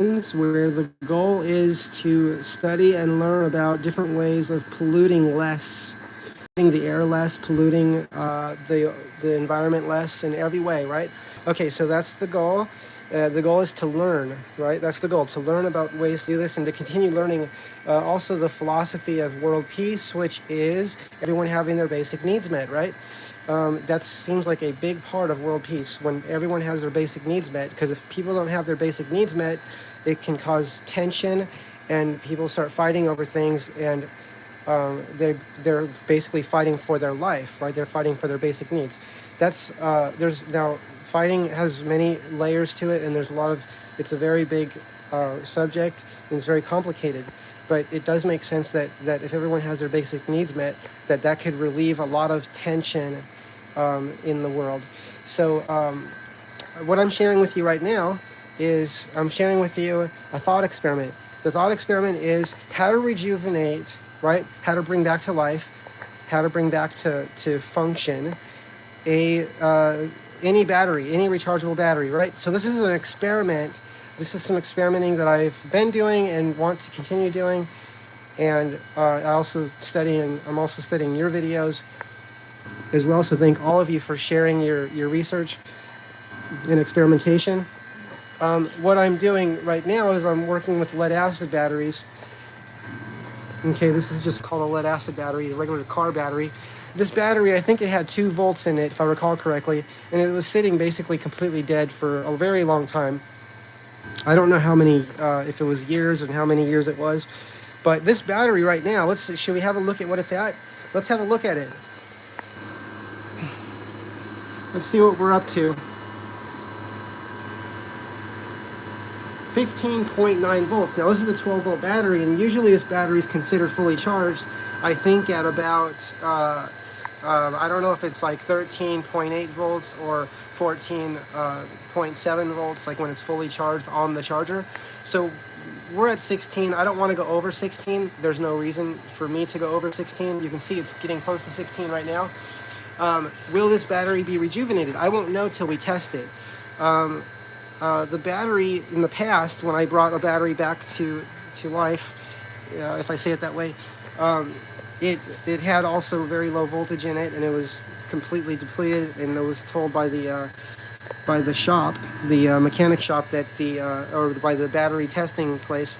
where the goal is to study and learn about different ways of polluting less, polluting the air less, polluting the environment less in every way, right? Okay, so that's the goal. The goal is to learn, right? That's the goal, to learn about ways to do this and to continue learning also the philosophy of world peace, which is everyone having their basic needs met, right? That seems like a big part of world peace, when everyone has their basic needs met, because if people don't have their basic needs met, it can cause tension and people start fighting over things, and they're basically fighting for their life, right? They're fighting for their basic needs. That's there's now fighting has many layers to it, and there's a lot of, it's a very big subject, and it's very complicated. But it does make sense that if everyone has their basic needs met, that could relieve a lot of tension in the world. So what I'm sharing with you right now is I'm sharing with you a thought experiment. The thought experiment is how to rejuvenate, right? How to bring back to life, how to bring back to function a any battery, any rechargeable battery, right? So this is an experiment. This is some experimenting that I've been doing and want to continue doing. And I'm also studying your videos as well. So thank all of you for sharing your research and experimentation. What I'm doing right now is I'm working with lead acid batteries. Okay, this is just called a lead acid battery, a regular car battery. This battery, I think it had 2 volts in it, if I recall correctly, and it was sitting basically completely dead for a very long time. I don't know how many, if it was years and how many years it was, but this battery right now, should we have a look at what it's at? Let's have a look at it. Let's see what we're up to. 15.9 volts. Now this is a 12 volt battery, and usually this battery is considered fully charged, I think at about, I don't know if it's like 13.8 volts or 14.7 volts, like when it's fully charged on the charger. So we're at 16. I don't want to go over 16. There's no reason for me to go over 16. You can see it's getting close to 16 right now. Will this battery be rejuvenated? I won't know till we test it. The battery in the past, when I brought a battery back to life, if I say it that way, it had also very low voltage in it, and it was completely depleted, and it was told by the shop, the mechanic shop, that or by the battery testing place,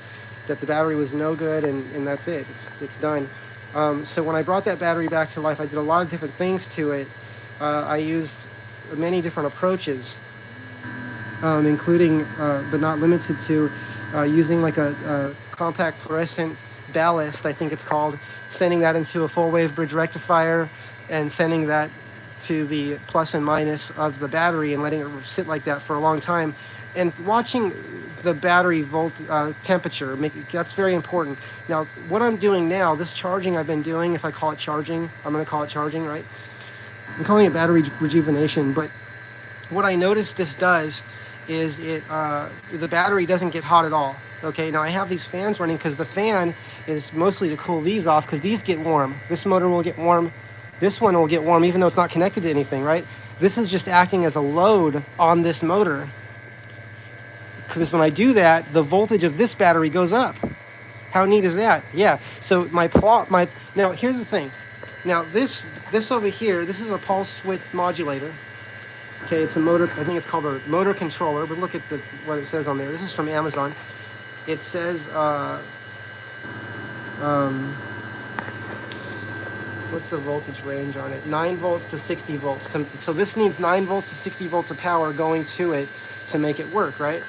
that the battery was no good, and that's it. It's done. So when I brought that battery back to life, I did a lot of different things to it. I used many different approaches, including but not limited to using like a compact fluorescent ballast, I think it's called, sending that into a full wave bridge rectifier and sending that to the plus and minus of the battery and letting it sit like that for a long time, and watching the battery temperature. That's very important. Now what I'm doing now, this charging I've been doing, if I call it charging, I'm going to call it charging, right? I'm calling it battery rejuvenation, but what I noticed this does is the battery doesn't get hot at all. Okay, now I have these fans running because the fan is mostly to cool these off, because these get warm. This motor will get warm. This one will get warm even though it's not connected to anything, right? This is just acting as a load on this motor, because when I do that, the voltage of this battery goes up. How neat is that? Yeah, so now here's the thing. Now this over here, this is a pulse width modulator. Okay, it's a motor, I think it's called a motor controller, but look at what it says on there. This is from Amazon. It says, what's the voltage range on it? 9 volts to 60 volts. So this needs 9 volts to 60 volts of power going to it to make it work, right?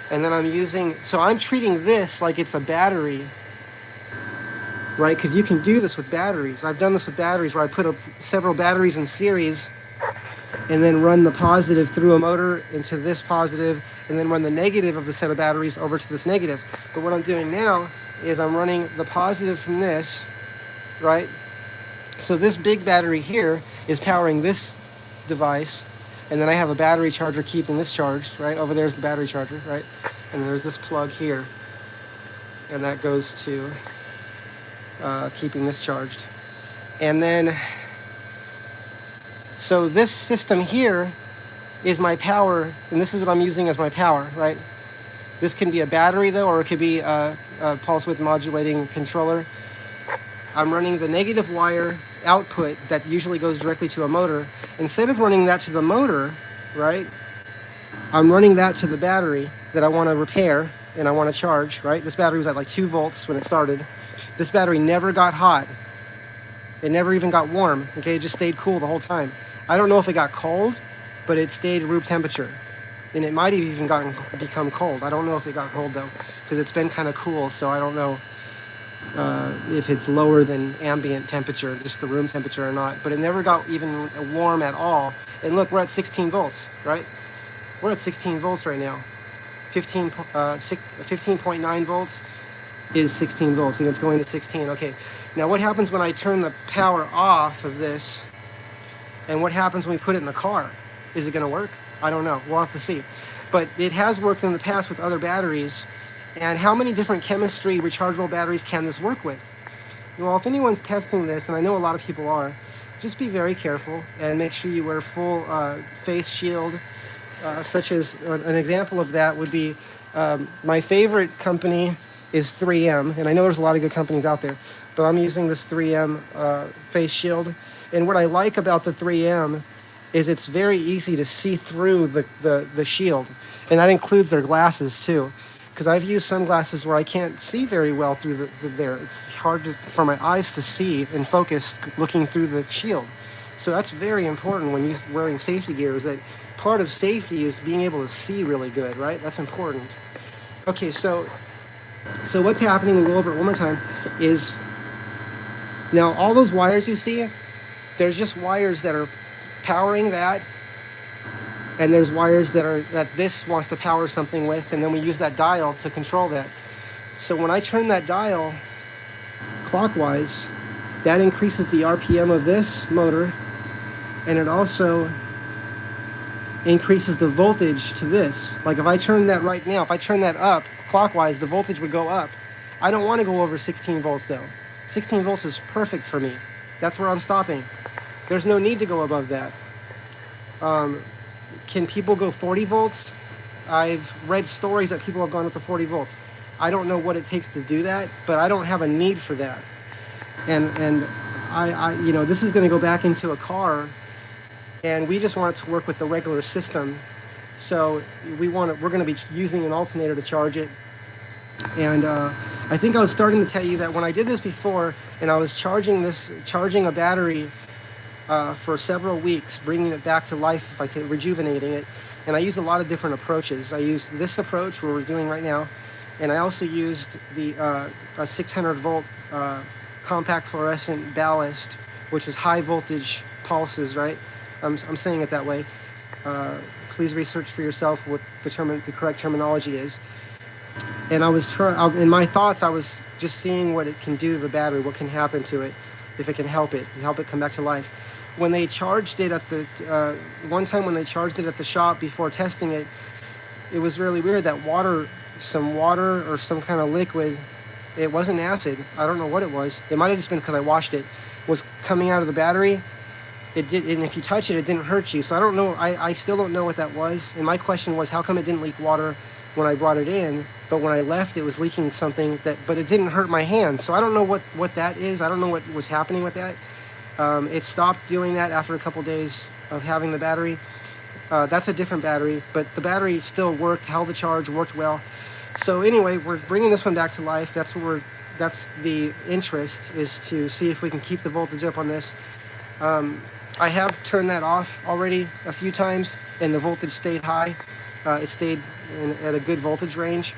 And then I'm treating this like it's a battery, right? Because you can do this with batteries. I've done this with batteries where I put several batteries in series and then run the positive through a motor into this positive, and then run the negative of the set of batteries over to this negative. But what I'm doing now is I'm running the positive from this, right? So this big battery here is powering this device, and then I have a battery charger keeping this charged, right? Over there's the battery charger, right? And there's this plug here, and that goes to keeping this charged. And then, so this system here is my power, and this is what I'm using as my power, right? This can be a battery though, or it could be a pulse width modulating controller. I'm running the negative wire output that usually goes directly to a motor. Instead of running that to the motor, right, I'm running that to the battery that I want to repair and I want to charge, right? This battery was at like 2 volts when it started. This battery never got hot. It never even got warm, okay? It just stayed cool the whole time. I don't know if it got cold, but it stayed room temperature. And it might have even become cold. I don't know if it got cold though, because it's been kind of cool, so I don't know if it's lower than ambient temperature, just the room temperature or not. But it never got even warm at all. And look, we're at 16 volts, right? We're at 16 volts right now. 15.9 volts is 16 volts, and it's going to 16. Okay, now what happens when I turn the power off of this, and what happens when we put it in the car? Is it going to work? I don't know. We'll have to see. But it has worked in the past with other batteries. And how many different chemistry rechargeable batteries can this work with? Well, if anyone's testing this, and I know a lot of people are, just be very careful and make sure you wear full face shield, such as an example of that would be my favorite company is 3M, and I know there's a lot of good companies out there, but I'm using this 3M face shield. And what I like about the 3M is it's very easy to see through the shield, and that includes their glasses too, because I've used sunglasses where I can't see very well through there. It's hard for my eyes to see and focus looking through the shield. So that's very important when you're wearing safety gear, is that part of safety is being able to see really good, right? That's important. Okay, so what's happening, we'll go over it one more time, is now all those wires you see, there's just wires that are powering that, and there's wires that this wants to power something with, and then we use that dial to control that. So when I turn that dial clockwise, that increases the RPM of this motor, and it also increases the voltage to this. Like if I turn that right now, if I turn that up clockwise, the voltage would go up. I don't want to go over 16 volts though. 16 volts is perfect for me. That's where I'm stopping. There's no need to go above that. Can people go 40 volts? I've read stories that people have gone up to 40 volts. I don't know what it takes to do that, but I don't have a need for that. And I you know, this is going to go back into a car, and we just want it to work with the regular system. So we're going to be using an alternator to charge it. And I think I was starting to tell you that when I did this before, and I was charging a battery for several weeks, bringing it back to life, if I say rejuvenating it, and I used a lot of different approaches. I used this approach, what we're doing right now, and I also used a 600 volt compact fluorescent ballast, which is high voltage pulses, right? I'm saying it that way. Please research for yourself what the correct terminology is. And I was in my thoughts, I was just seeing what it can do to the battery, what can happen to it, if it can help it come back to life. When they charged it at the one time when they charged it at the shop before testing it, it was really weird that some water or some kind of liquid, it wasn't acid, I don't know what it was, it might have just been because I washed it, was coming out of the battery. It did, and if you touch it, it didn't hurt you. So I don't know, I still don't know what that was. And my question was, how come it didn't leak water when I brought it in, but when I left, it was leaking something but it didn't hurt my hands. So I don't know what that is. I don't know what was happening with that. It stopped doing that after a couple days of having the battery. That's a different battery, but the battery still worked, held the charge, worked well. So anyway, we're bringing this one back to life. That's the interest, is to see if we can keep the voltage up on this. I have turned that off already a few times, and the voltage stayed high. It stayed at a good voltage range.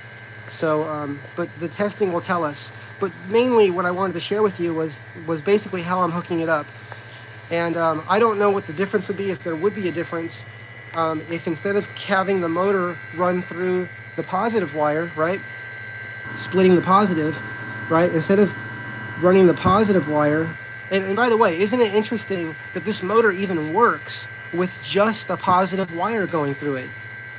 So, but the testing will tell us. But mainly what I wanted to share with you was basically how I'm hooking it up. And I don't know what the difference would be, if there would be a difference, if instead of having the motor run through the positive wire, right, splitting the positive, right, instead of running the positive wire. And by the way, isn't it interesting that this motor even works with just a positive wire going through it?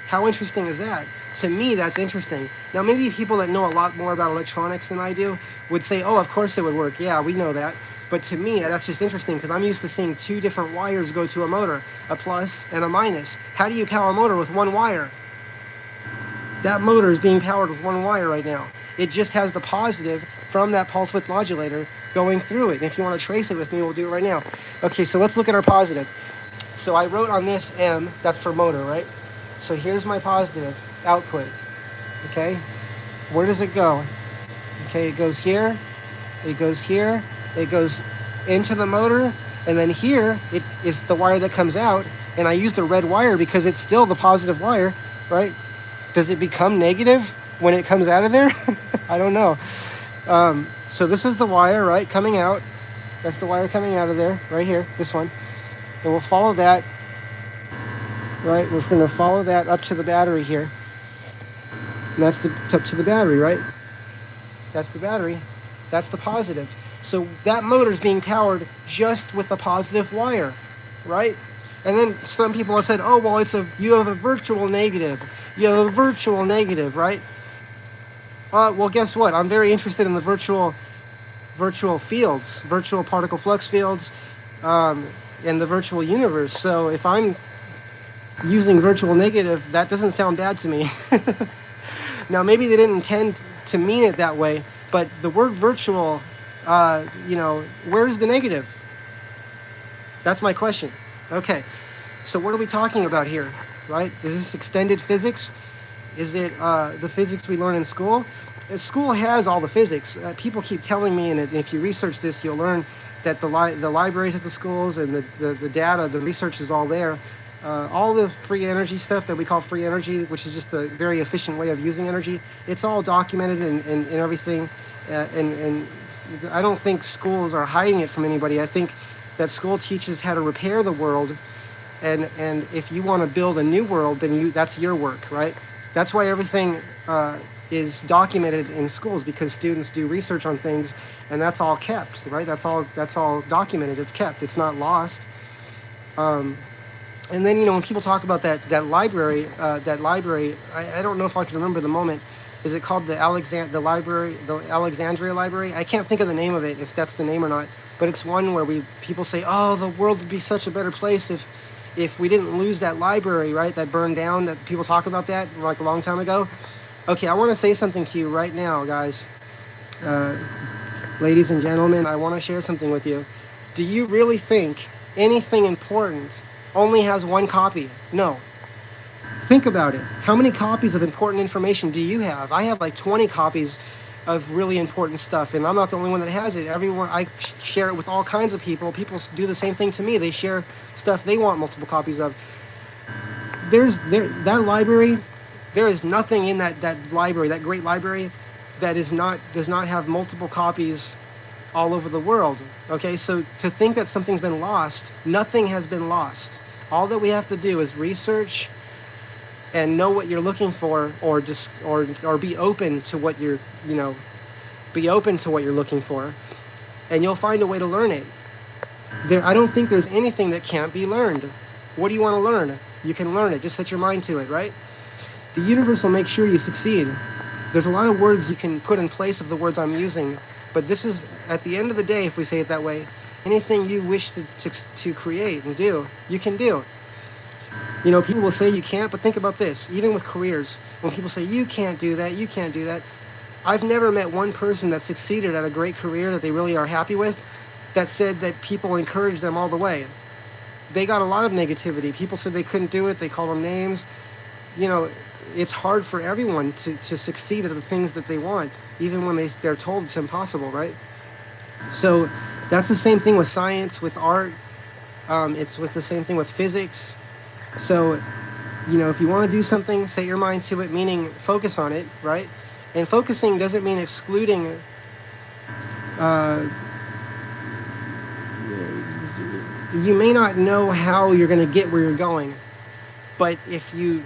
How interesting is that? To me, that's interesting. Now, maybe people that know a lot more about electronics than I do would say, oh, of course it would work. Yeah, we know that. But to me, that's just interesting, because I'm used to seeing two different wires go to a motor, a plus and a minus. How do you power a motor with one wire? That motor is being powered with one wire right now. It just has the positive from that pulse width modulator going through it. And if you want to trace it with me, we'll do it right now. Okay, so let's look at our positive. So I wrote on this M, that's for motor, right? So here's my positive output, okay? Where does it go? Okay, it goes here, it goes here, it goes into the motor, and then here, it is the wire that comes out, and I used a red wire because it's still the positive wire, right? Does it become negative when it comes out of there? I don't know. So this is the wire, right, coming out. That's the wire coming out of there, right here, this one. And we'll follow that, right? We're going to follow that up to the battery here. And that's up to the battery, right? That's the battery. That's the positive. So that motor is being powered just with a positive wire, right? And then some people have said, oh, well, you have a virtual negative. You have a virtual negative, right? Well, guess what? I'm very interested in the virtual fields, virtual particle flux fields, and the virtual universe. So if I'm using virtual negative, that doesn't sound bad to me. Now, maybe they didn't intend to mean it that way, but the word virtual, where's the negative? That's my question. Okay, so what are we talking about here, right? Is this extended physics? Is it the physics we learn in school? School has all the physics. People keep telling me, and if you research this, you'll learn that the libraries at the schools and the data, the research is all there. All the free energy stuff that we call free energy, which is just a very efficient way of using energy, it's all documented and everything. And I don't think schools are hiding it from anybody. I think that school teaches how to repair the world. And if you want to build a new world, then that's your work, right? That's why everything is documented in schools, because students do research on things, and that's all kept, right? That's all documented. It's kept. It's not lost. And then, when people talk about that library, I don't know if I can remember the moment. Is it called the Alexandria Library? I can't think of the name of it, if that's the name or not. But it's one where people say, oh, the world would be such a better place if we didn't lose that library, right? That burned down. That people talk about that like a long time ago. Okay, I want to say something to you right now, guys. Ladies and gentlemen, I want to share something with you. Do you really think anything important only has one copy? No. Think about it. How many copies of important information do you have? I have like 20 copies of really important stuff, and I'm not the only one that has it. I share it with all kinds of people. People do the same thing to me. They share stuff they want multiple copies of. That library, there is nothing in that library, that great library, that does not have multiple copies all over the world. Okay, so to think that something's been lost, nothing has been lost. All that we have to do is research and know what you're looking for, or be open to what you're looking for, and you'll find a way to learn it. I don't think there's anything that can't be learned. What do you want to learn? You can learn it. Just set your mind to it, right? The universe will make sure you succeed. There's a lot of words you can put in place of the words I'm using, but this is, at the end of the day, if we say it that way, anything you wish to create and do, you can do. People will say you can't, but think about this. Even with careers, when people say, you can't do that, you can't do that, I've never met one person that succeeded at a great career that they really are happy with that said that people encouraged them all the way. They got a lot of negativity. People said they couldn't do it. They called them names. It's hard for everyone to succeed at the things that they want, even when they're told it's impossible, right? So that's the same thing with science, with art. It's with the same thing with physics. So, if you want to do something, set your mind to it, meaning focus on it, right? And focusing doesn't mean excluding. You may not know how you're going to get where you're going, but if you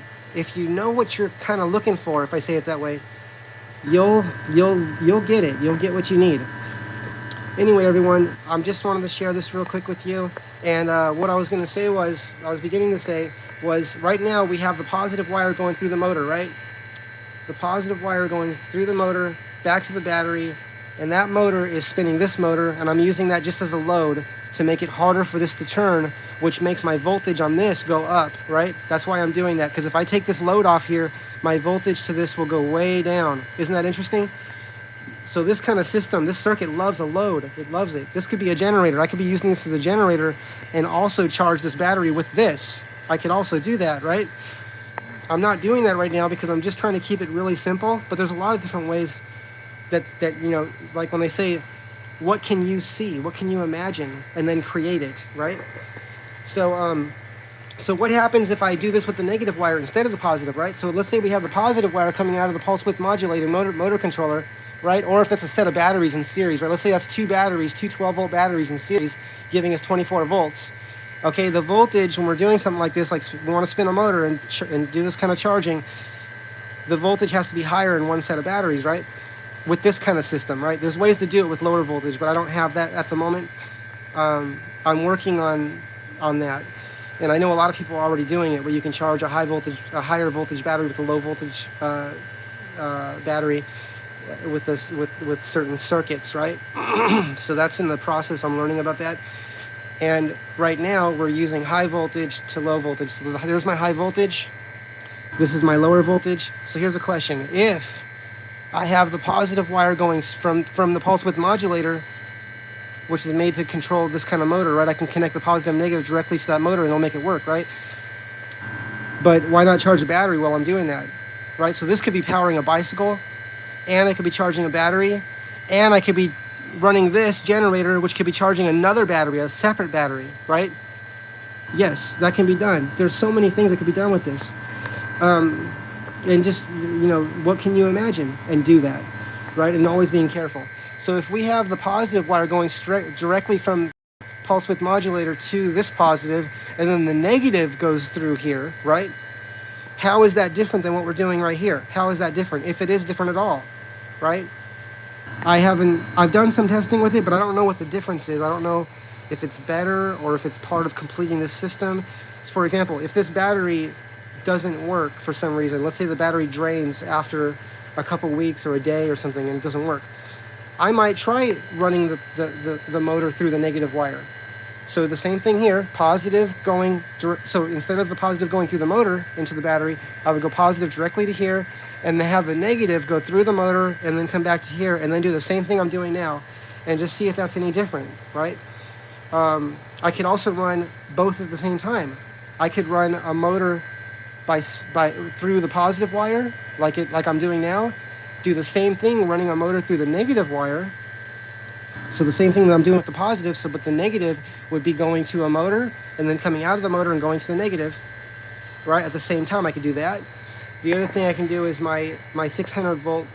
know what you're kind of looking for, if I say it that way, you'll get it. You'll get what you need. Anyway, everyone, I just wanted to share this real quick with you. And what I was beginning to say was, right now we have the positive wire going through the motor, right? The positive wire going through the motor, back to the battery, and that motor is spinning this motor, and I'm using that just as a load to make it harder for this to turn which makes my voltage on this go up, right? That's why I'm doing that, because if I take this load off here, my voltage to this will go way down. Isn't that interesting? So this kind of system, this circuit loves a load. It loves it. This could be a generator. I could be using this as a generator and also charge this battery with this. I could also do that, right? I'm not doing that right now because I'm just trying to keep it really simple, but there's a lot of different ways that you know, like when they say, what can you see? What can you imagine? And then create it, right? So, so what happens if I do this with the negative wire instead of the positive, right? So let's say we have the positive wire coming out of the pulse width modulator motor controller, right? Or if that's a set of batteries in series, right? Let's say that's two batteries, two 12-volt batteries in series, giving us 24 volts. Okay, the voltage, when we're doing something like this, like we want to spin a motor and do this kind of charging, the voltage has to be higher in one set of batteries, right? With this kind of system, right? There's ways to do it with lower voltage, but I don't have that at the moment. I'm working on that. And I know a lot of people are already doing it, where you can charge a higher voltage battery with a low voltage battery with certain circuits, right? So that's in the process. I'm learning about that. And right now we're using high voltage to low voltage. So there's my high voltage. This is my lower voltage. So here's the question: if I have the positive wire going from the pulse width modulator, which is made to control this kind of motor, right? I can connect the positive and negative directly to that motor and it'll make it work, right? But why not charge a battery while I'm doing that, right? So this could be powering a bicycle, and I could be charging a battery, and I could be running this generator, which could be charging another battery, a separate battery, right? Yes, that can be done. There's so many things that could be done with this. And just, you know, what can you imagine? And do that, right? And always being careful. So if we have the positive wire going directly from pulse width modulator to this positive, and then the negative goes through here, right? How is that different than what we're doing right here? How is that different, if it is different at all, right? I've done some testing with it, but I don't know what the difference is. I don't know if it's better or if it's part of completing this system. So for example, if this battery doesn't work for some reason, let's say the battery drains after a couple weeks or a day or something and it doesn't work, I might try running the motor through the negative wire. So the same thing here, positive going, so instead of the positive going through the motor into the battery, I would go positive directly to here, and then have the negative go through the motor and then come back to here, and then do the same thing I'm doing now, and just see if that's any different, right? I could also run both at the same time. I could run a motor through the positive wire, like I'm doing now, do the same thing running a motor through the negative wire. So the same thing that I'm doing with the positive, but the negative would be going to a motor and then coming out of the motor and going to the negative, right? At the same time, I could do that. The other thing I can do is my 600 volt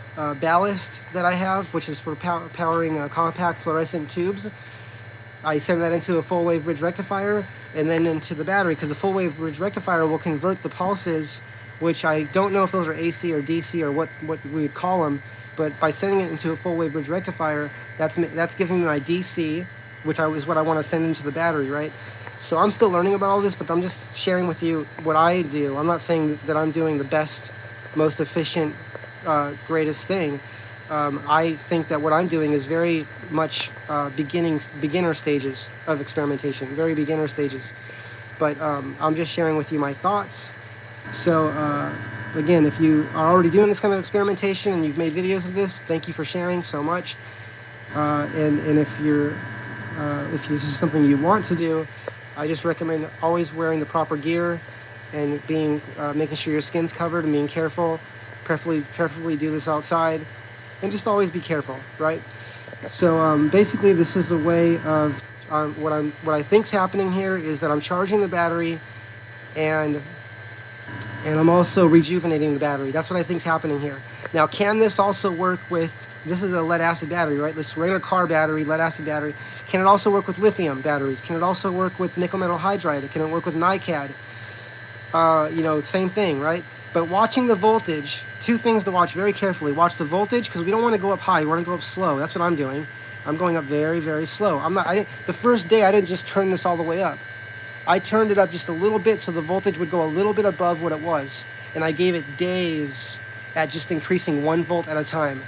ballast that I have, which is for powering compact fluorescent tubes. I send that into a full wave bridge rectifier and then into the battery, because the full wave bridge rectifier will convert the pulses, which I don't know if those are AC or DC or what we would call them, but by sending it into a full wave bridge rectifier, that's giving me my DC, which is what I want to send into the battery, right? So I'm still learning about all this, but I'm just sharing with you what I do. I'm not saying that I'm doing the best, most efficient, greatest thing. I think that what I'm doing is very much beginner stages of experimentation, very beginner stages. But I'm just sharing with you my thoughts. So again, if you are already doing this kind of experimentation and you've made videos of this, thank you for sharing so much. And if this is something you want to do, I just recommend always wearing the proper gear and making sure your skin's covered and being careful. Preferably do this outside, and just always be careful, right? So basically, this is a way of what I think's happening here is that I'm charging the battery, and I'm also rejuvenating the battery. That's what I think's happening here. Now, can this also work with? This is a lead acid battery, right? This regular car battery, lead acid battery. Can it also work with lithium batteries? Can it also work with nickel metal hydride? Can it work with NiCad? Same thing, right? But watching the voltage, two things to watch very carefully. Watch the voltage, because we don't want to go up high. We want to go up slow. That's what I'm doing. I'm going up very, very slow. The first day, I didn't just turn this all the way up. I turned it up just a little bit so the voltage would go a little bit above what it was. And I gave it days at just increasing 1 volt at a time,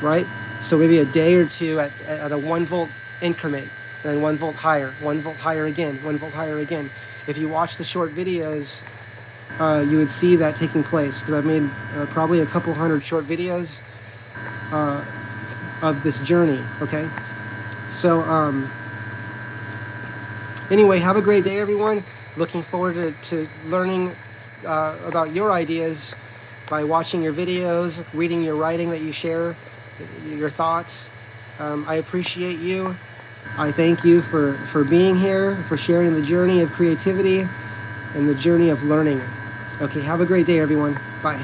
right? So maybe a day or two at a 1 volt increment. and then 1 volt higher, 1 volt higher again, 1 volt higher again. If you watch the short videos, you would see that taking place, because I've made probably a couple hundred short videos of this journey. Okay, so anyway, have a great day, everyone. Looking forward to learning about your ideas by watching your videos, reading your writing that you share, your thoughts. I appreciate you. I thank you for being here, for sharing the journey of creativity and the journey of learning. Okay, have a great day, everyone. Bye.